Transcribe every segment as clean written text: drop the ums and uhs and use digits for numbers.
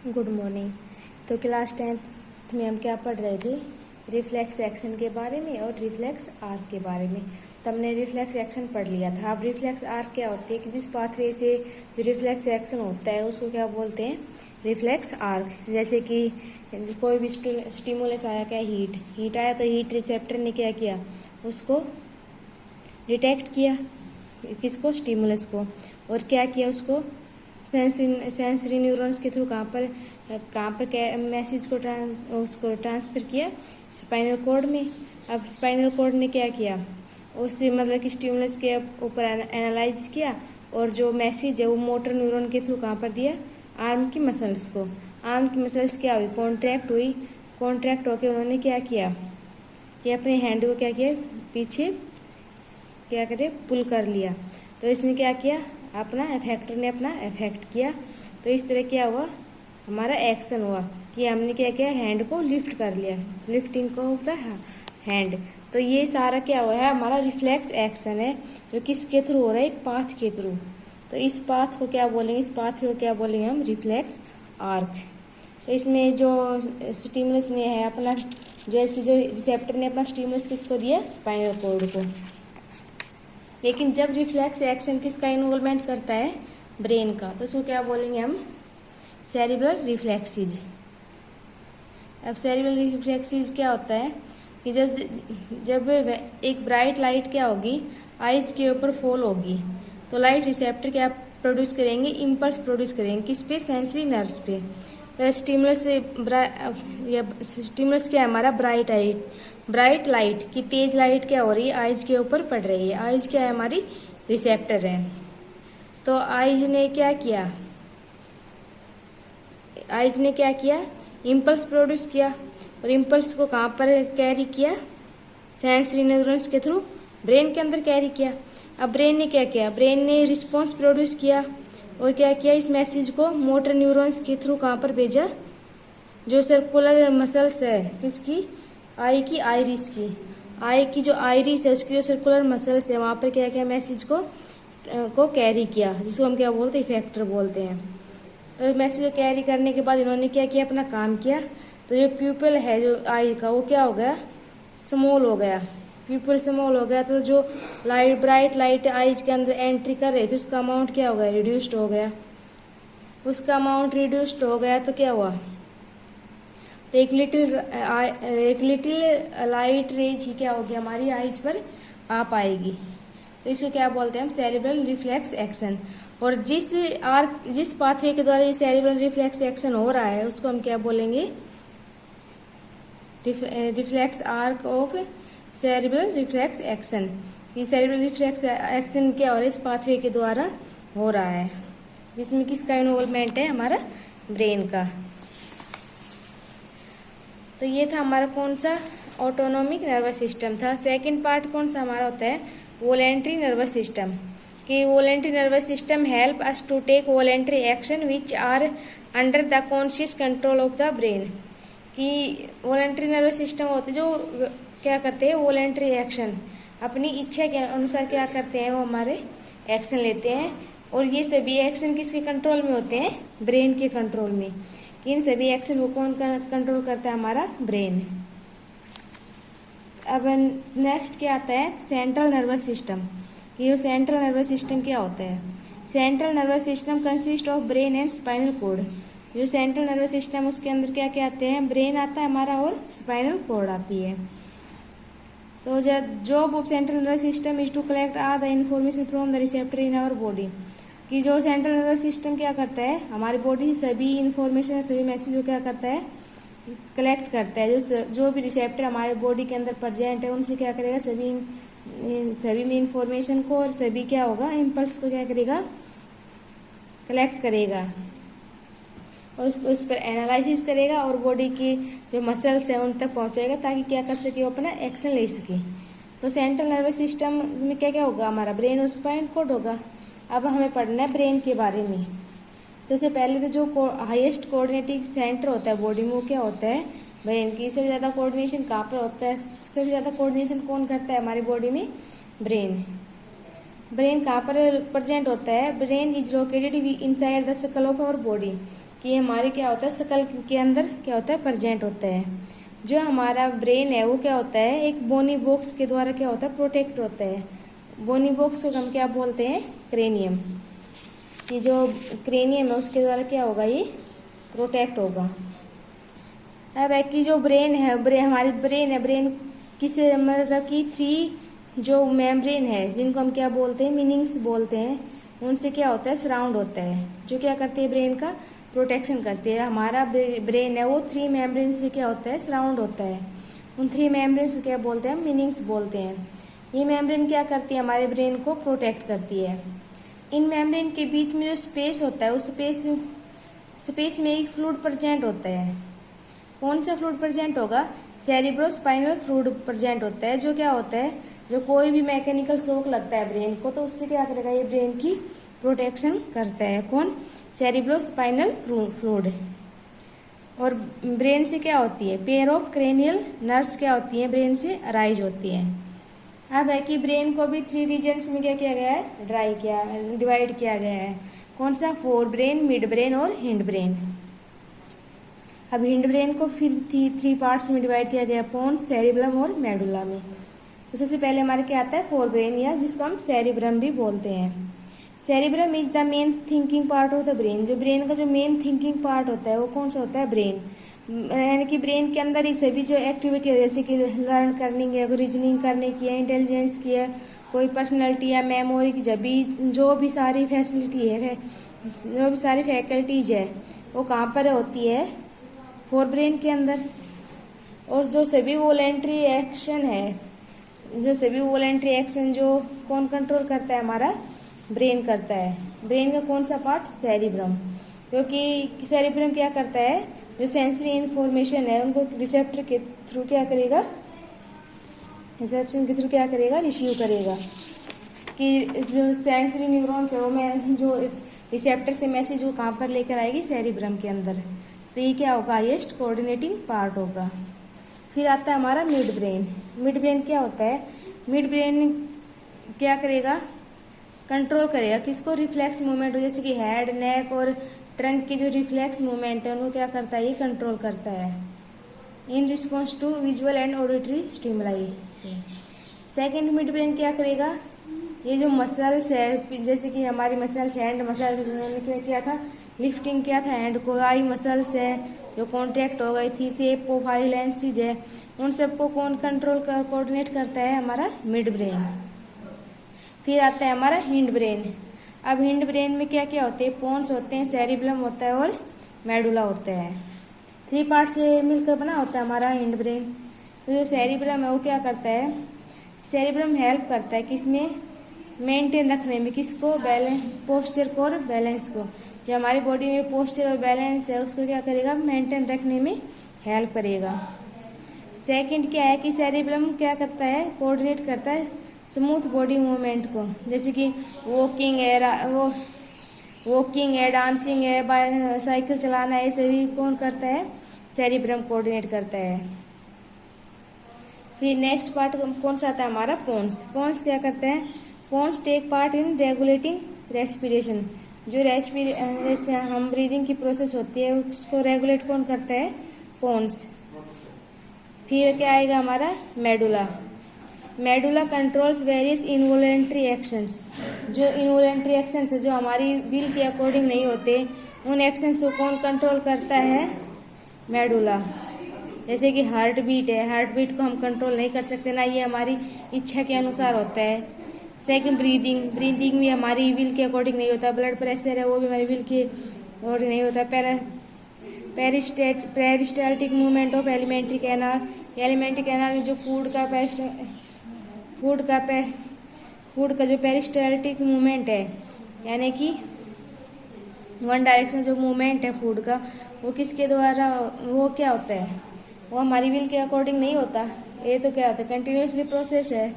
Good morning. तो class 10th में हम क्या पढ़ रहे थे? रिफ्लेक्स एक्शन के बारे में और रिफ्लेक्स आर्क के बारे में। तो हमने रिफ्लेक्स एक्शन पढ़ लिया था। अब रिफ्लेक्स आर्क क्या होती है कि जिस पाथवे से जो रिफ्लेक्स एक्शन होता है उसको क्या बोलते हैं? Reflex arc. जैसे कि कोई भी स्टिमुलस आया, क्या हीट आया, तो हीट रिसेप्टर ने क्या किया? उसको डिटेक्ट किया, किसको? स्टिमुलस को। और क्या किया? उसको सेंसरी न्यूरॉन्स के थ्रू कहाँ पर मैसेज को उसको ट्रांसफ़र किया? स्पाइनल कॉर्ड में। अब स्पाइनल कॉर्ड ने क्या किया? उससे मतलब कि स्टिमुलस के ऊपर एनालाइज किया और जो मैसेज है वो मोटर न्यूरॉन के थ्रू कहाँ पर दिया? आर्म की मसल्स को। आर्म की मसल्स क्या हुई? कॉन्ट्रैक्ट हुई। कॉन्ट्रैक्ट होकर उन्होंने क्या किया कि अपने हैंड को क्या किया? पीछे क्या करे? पुल कर लिया। तो इसने क्या किया? अपना इफेक्टर ने अपना इफेक्ट किया। तो इस तरह क्या हुआ? हमारा एक्शन हुआ कि हमने क्या किया? हैंड को लिफ्ट कर लिया, लिफ्टिंग को ऑफ द हैंड। तो ये सारा क्या हुआ है? हमारा रिफ्लेक्स एक्शन है जो किसके थ्रू हो रहा है? एक पाथ के थ्रू। तो इस पाथ को क्या बोलेंगे? इस पाथ को क्या बोलेंगे हम? Reflex arc. तो इसमें जो स्टिमुलस ने है अपना, जैसे जो रिसेप्टर ने अपना स्टिमुलस किसको दिया? स्पाइनल कॉर्ड को। लेकिन जब रिफ्लेक्स एक्शन किसका इन्वॉल्वमेंट करता है? ब्रेन का। तो उसको क्या बोलेंगे हम? सेरिब्रल रिफ्लेक्सीज। अब सेरिब्रल रिफ्लेक्सीज क्या होता है कि जब एक ब्राइट लाइट क्या होगी? आइज के ऊपर फॉल होगी, तो लाइट रिसेप्टर क्या प्रोड्यूस करेंगे? इम्पल्स प्रोड्यूस करेंगे। किस पे? सेंसरी नर्व्स पे। तो स्टिमुलस क्या है हमारा? ब्राइट लाइट की तेज लाइट क्या हो रही है? आइज के ऊपर पड़ रही है। आइज क्या है? हमारी रिसेप्टर है। तो आइज ने क्या किया? इम्पल्स प्रोड्यूस किया। और इम्पल्स को कहाँ पर कैरी किया? सेंसरी न्यूरॉन्स के थ्रू ब्रेन के अंदर कैरी किया। अब ब्रेन ने क्या किया? ब्रेन ने रिस्पॉन्स प्रोड्यूस किया और क्या किया? इस मैसेज को मोटर न्यूरॉन्स के थ्रू कहाँ पर भेजा? जो सर्कुलर मसल्स है किसकी? आई की, आइरिस की। आई की जो आइरिस है उसकी जो सर्कुलर मसल्स है वहाँ पर क्या किया? मैसेज को कैरी किया, जिसको हम क्या बोलते हैं? इफेक्टर बोलते हैं। तो मैसेज को कैरी करने के बाद इन्होंने क्या किया? अपना काम किया। तो जो प्यूपल है जो आई का वो क्या हो गया? स्मॉल हो गया। प्यूपल स्मॉल हो गया तो जो ब्राइट लाइट आइज के अंदर एंट्री कर रही थी उसका अमाउंट क्या हो गया? रिड्यूस्ड हो गया। उसका अमाउंट रिड्यूस्ड हो गया तो क्या हुआ? तो एक लिटिल लाइट रेज ही क्या होगी? हमारी आइज पर आ पाएगी। तो इसको क्या बोलते हैं हम? Cerebral reflex action. और जिस पाथवे के द्वारा ये सेरिब्रल रिफ्लेक्स एक्शन हो रहा है उसको हम क्या बोलेंगे? Reflex arc of cerebral reflex action. ये सेरिब्रल रिफ्लेक्स एक्शन क्या हो रहा है? इस पाथवे के द्वारा हो रहा है, जिसमें किसका इन्वॉल्वमेंट है? हमारा ब्रेन का। तो ये था हमारा कौन सा? ऑटोनोमिक नर्वस सिस्टम था। सेकंड पार्ट कौन सा हमारा होता है? Voluntary nervous system. कि voluntary nervous system help us to take voluntary action which are under the conscious control of the brain. कि वॉलेंटरी नर्वस सिस्टम होते जो क्या करते हैं? वॉलेंटरी एक्शन अपनी इच्छा के अनुसार क्या करते हैं? वो हमारे एक्शन लेते हैं। और ये सभी एक्शन किसके कंट्रोल में होते हैं? ब्रेन के कंट्रोल में। इन सभी एक्शन को कौन कंट्रोल करता है? हमारा ब्रेन। अब नेक्स्ट क्या आता है? Central nervous system. ये सेंट्रल नर्वस सिस्टम क्या होता है? Central nervous system consist of brain and spinal cord. जो सेंट्रल नर्वस सिस्टम उसके अंदर क्या क्या आते हैं? ब्रेन आता है हमारा और स्पाइनल कॉर्ड आती है। तो job of central nervous system is to collect all the information from the receptor in our body. कि जो सेंट्रल नर्वस सिस्टम क्या करता है? हमारी बॉडी से सभी इन्फॉर्मेशन, सभी मैसेज को क्या करता है? कलेक्ट करता है। जो भी रिसेप्टर हमारे बॉडी के अंदर प्रेजेंट है उनसे क्या करेगा? सभी में इंफॉर्मेशन को और सभी क्या होगा? इम्पल्स को क्या करेगा? कलेक्ट करेगा और उस पर एनालिसिस करेगा और बॉडी की जो मसल्स हैं उन तक पहुंचाएगा ताकि क्या कर सके? वो अपना एक्शन ले सके। तो सेंट्रल नर्वस सिस्टम में क्या क्या होगा? हमारा ब्रेन और स्पाइन कॉर्ड होगा। अब हमें पढ़ना है ब्रेन के बारे में। सबसे पहले तो जो हाईएस्ट कोऑर्डिनेटिंग सेंटर होता है बॉडी में वो क्या होता है? ब्रेन की। सबसे ज़्यादा कोऑर्डिनेशन कहाँ पर होता है? सबसे ज़्यादा कोऑर्डिनेशन कौन करता है हमारी बॉडी में? ब्रेन। ब्रेन कहाँ पर प्रेजेंट होता है? Brain is located inside the skull of our body. कि हमारे क्या होता है स्कल के अंदर क्या होता है प्रेजेंट होता है। जो हमारा ब्रेन है वो क्या होता है एक बोनी बॉक्स के द्वारा क्या होता है प्रोटेक्ट होता है। बोनी बॉक्स को हम क्या बोलते हैं क्रेनियम। ये जो क्रेनियम है उसके द्वारा क्या होगा ये प्रोटेक्ट होगा। अब है कि जो ब्रेन है हमारी ब्रेन है ब्रेन किस मतलब कि 3 जो मेम्ब्रेन है जिनको हम क्या बोलते हैं मीनिंग्स बोलते हैं उनसे क्या होता है सराउंड होता है जो क्या करती है ब्रेन का प्रोटेक्शन करती है। हमारा ब्रेन है वो 3 मेम्ब्रेन से क्या होता है सराउंड होता है। उन 3 मेम्ब्रेन से क्या बोलते हैं मीनिंग्स बोलते हैं। ये मेम्ब्रेन क्या करती है हमारे ब्रेन को प्रोटेक्ट करती है। इन मेम्ब्रेन के बीच में जो स्पेस होता है उस स्पेस में एक फ्लूइड प्रेजेंट होता है। कौन सा फ्लूइड प्रेजेंट होगा सेरिब्रोस्पाइनल फ्लूइड प्रेजेंट होता है। जो क्या होता है जो कोई भी मैकेनिकल शॉक लगता है ब्रेन को तो उससे क्या करेगा ये ब्रेन की प्रोटेक्शन करता है। कौन सेरिब्रोस्पाइनल फ्लूइड। और ब्रेन से क्या होती है पेयर ऑफ क्रेनियल नर्व्स क्या होती हैं ब्रेन से अराइज होती हैं। अब है कि ब्रेन को भी 3 रीजन्स में क्या किया गया है डिवाइड किया गया है। कौन सा फोर ब्रेन मिड ब्रेन और हिंड ब्रेन। अब हिंड ब्रेन को फिर 3 पार्ट्स में डिवाइड किया गया पोन्स सेरिब्रम और मेडुला में। तो सबसे पहले हमारे क्या आता है फोर ब्रेन या जिसको हम सेरिब्रम भी बोलते हैं। Cerebrum is the main thinking part of the brain. जो ब्रेन का जो मेन थिंकिंग पार्ट होता है वो कौन सा होता है ब्रेन। यानी कि ब्रेन के अंदर ही सभी जो एक्टिविटी है जैसे कि लर्न करनी है रीजनिंग करने की है इंटेलिजेंस की है कोई पर्सनैलिटी या मेमोरी की जब भी जो भी सारी फैसिलिटी है जो भी सारी फैकल्टीज है वो कहाँ पर होती है फोर ब्रेन के अंदर। और जो सभी वॉलेंट्री एक्शन है जो कौन कंट्रोल करता है हमारा ब्रेन करता है। ब्रेन का कौन सा पार्ट सेरिब्रम। क्योंकि सेरिब्रम क्या करता है जो सेंसरी इंफॉर्मेशन है उनको रिसेप्टर के थ्रू क्या करेगा रिसेप्शन के थ्रू क्या करेगा रिसीव करेगा कि जो सेंसरी न्यूरॉन्स है वो में जो रिसेप्टर से मैसेज वो कहाँ पर लेकर आएगी सेरिब्रम के अंदर। तो ये क्या होगा हाईएस्ट कोऑर्डिनेटिंग पार्ट होगा। फिर आता है हमारा मिड ब्रेन। मिड ब्रेन क्या होता है मिड ब्रेन क्या करेगा कंट्रोल करेगा किसको रिफ्लेक्स मूवमेंट हो जैसे कि हेड नेक और ट्रंक की जो रिफ्लेक्स मूवमेंट है उनको क्या करता है ये कंट्रोल करता है in response to visual and auditory stimuli. Second mid brain क्या करेगा ये जो मसल्स है जैसे कि हमारी मसल्स हैंड मसल्स उन्होंने क्या था लिफ्टिंग किया था हैंड को आई मसल्स है जो कॉन्ट्रैक्ट हो गई थी शेप प्रोफाइल लेंसेज है उन सबको कौन कंट्रोल कोऑर्डिनेट करता है हमारा मिड ब्रेन। फिर आता है हमारा हिंड ब्रेन। अब हिंड ब्रेन में क्या क्या होते हैं पोन्स होते हैं सेरिब्रम होता है और मेडुला होता है। 3 पार्ट से मिलकर बना होता है हमारा हिंड ब्रेन। तो जो सेरिब्रम है वो क्या करता है सेरिब्रम हेल्प करता है किसमें मेंटेन रखने में किसको बैलेंस पोस्चर को और बैलेंस को। जो हमारी बॉडी में पोस्चर और बैलेंस है उसको क्या करेगा मेंटेन रखने में हेल्प करेगा। सेकंड क्या है कि सेरिब्रम क्या करता है कोऑर्डिनेट करता है स्मूथ बॉडी मूवमेंट को जैसे कि वॉकिंग है डांसिंग है साइकिल चलाना है सभी कौन करता है सेरिब्रम कोऑर्डिनेट करता है। फिर नेक्स्ट पार्ट कौन सा आता है हमारा पोन्स क्या करते हैं pons take part in regulating respiration. जो जैसे हम ब्रीदिंग की प्रोसेस होती है उसको रेगुलेट कौन करता है पोन्स। फिर क्या आएगा हमारा medulla controls various involuntary actions. जो इनवॉलेंट्री एक्शंस है जो हमारी विल के अकॉर्डिंग नहीं होते उन एक्शंस को कौन कंट्रोल करता है मेडुला। जैसे कि हार्ट बीट है हार्ट बीट को हम कंट्रोल नहीं कर सकते ना ये हमारी इच्छा के अनुसार होता है। सेकंड ब्रीदिंग भी हमारी विल के अकॉर्डिंग नहीं होता। ब्लड प्रेशर है वो भी हमारी विल के अकॉर्डिंग नहीं होता। Peristaltic movement of alimentary canal में जो फूड का जो पेरिस्टाल्टिक मूवमेंट है यानी कि वन डायरेक्शन जो मूवमेंट है फूड का वो किसके द्वारा वो क्या होता है वो हमारी विल के अकॉर्डिंग नहीं होता। ये तो क्या होता है कंटिन्यूसली प्रोसेस है।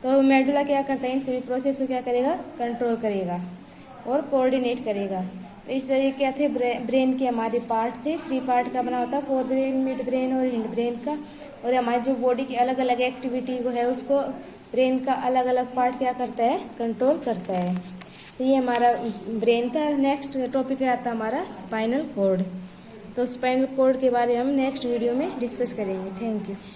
तो मेडुला क्या करता है इन सभी प्रोसेस को क्या करेगा कंट्रोल करेगा और कोऑर्डिनेट करेगा। तो इस तरह क्या थे ब्रेन के हमारे पार्ट थे 3 पार्ट का बना होता फोर ब्रेन मिड ब्रेन और हिंड ब्रेन का। और हमारी जो बॉडी की अलग अलग एक्टिविटी को है उसको ब्रेन का अलग अलग पार्ट क्या करता है कंट्रोल करता है। तो ये हमारा ब्रेन था। नेक्स्ट टॉपिक आता हमारा स्पाइनल कॉर्ड। तो स्पाइनल कॉर्ड के बारे में हम नेक्स्ट वीडियो में डिस्कस करेंगे। Thank you.